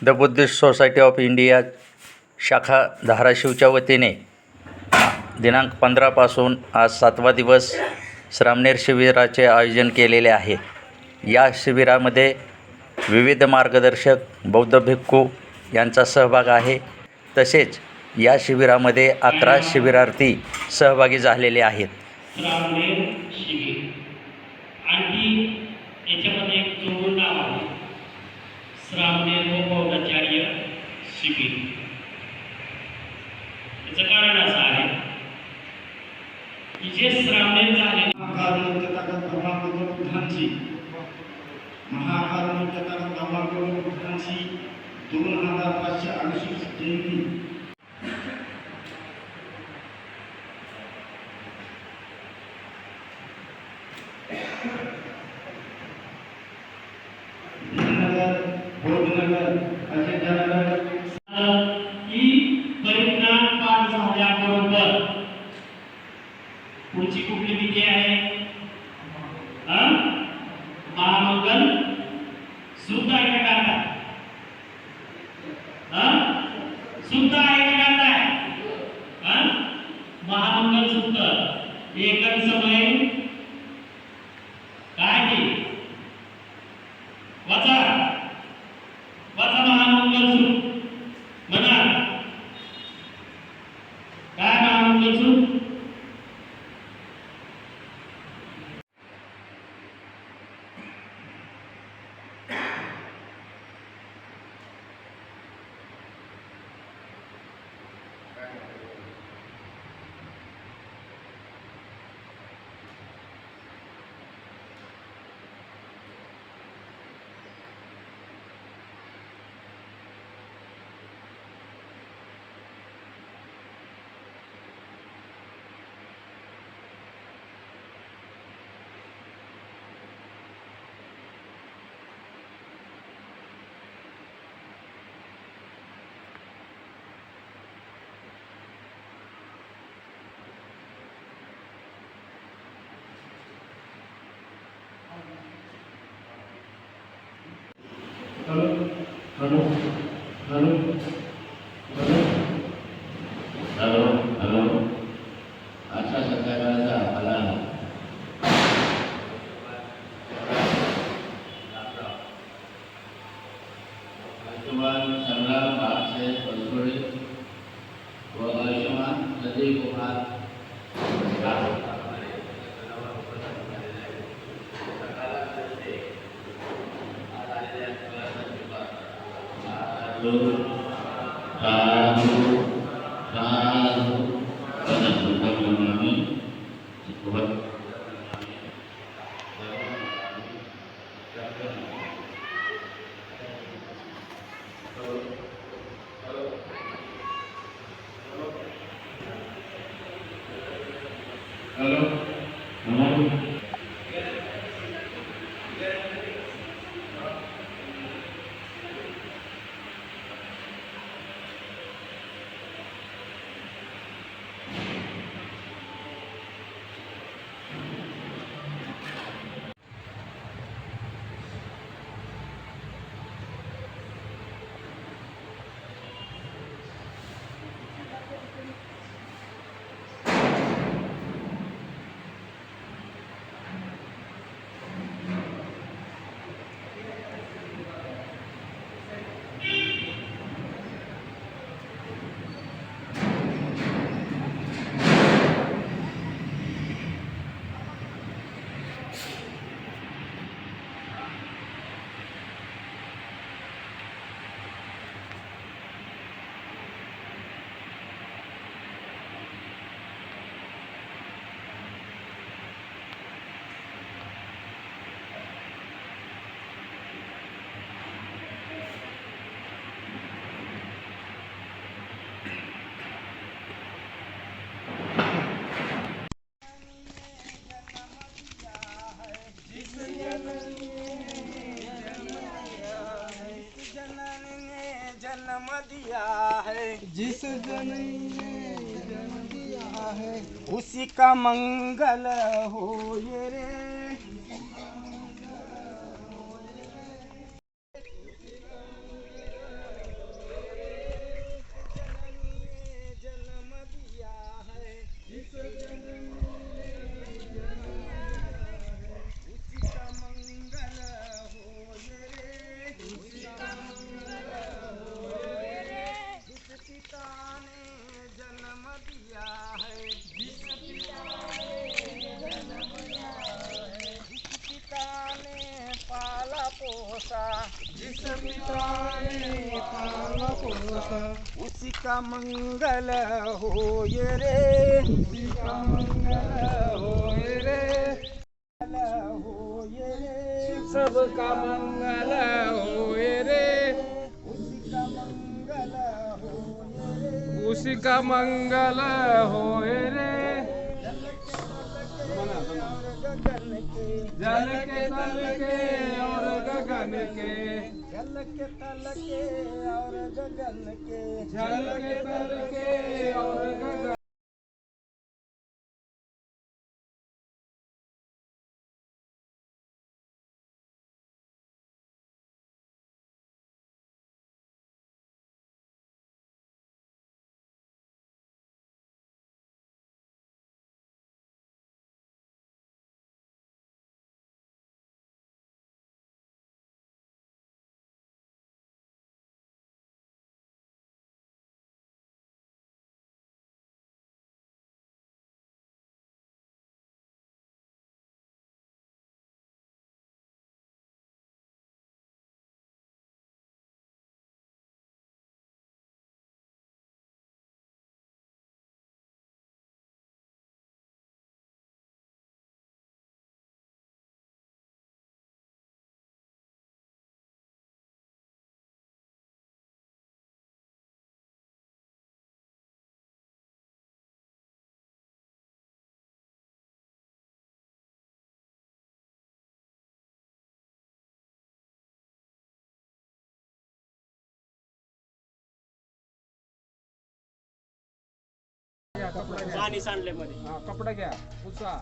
The Buddhist society of India शाखा धाराशिवच्या वतीने दिनांक 15 पासून आज 7वा दिवस श्रामणेर शिबिराचे आयोजन केलेले आहे। या शिबिरामध्ये विविध मार्गदर्शक बौद्ध भिक्खू यांचा सहभाग आहे। तसेच या शिबिरामध्ये 11 शिबिरार्थी सहभागी झालेले आहेत। श्रामणेर शिबिर आणि याच्यामध्ये एक जोडून नाव आहे श्रामणेर बौद्धाचार्य शिबिर। याचं कारण असं आहे की जे श्रामणेर झाले महाकारुण्यकारण 2568 जयंती पुढची कुठली विधी आहे? महामंगल शुद्ध आहे का आता? शुद्ध आहे का आता? महामंगल शुद्ध एकच समय काय ते वाचा वाचा महामंगल शुद्ध म्हणा काय महामंगल शुद्ध hello hello hello hello hello अच्छा सत्याग्रहाचा फलान आयुष्मान संग्राम बादशाह परसोड़ी व आयुष्मान प्रदीप कुमार जन्म दिया है, जिस जननी ने जन्म दिया है, उसी का मंगल हो ये रे। दिया है जिस पिता ने पाला पोसा जिस पिता ने पाला पोसा उसी का मंगल होए रे उसी का मंगल होए रे होए रे सबका मंगल होए रे उसी का मंगल होए रे उसी का मंगल होए रे जल के तल के और गगन के जल के तल के और गगन के जल के तल के और गगन आणि सांडल्यामध्ये कपडा घ्या पुसा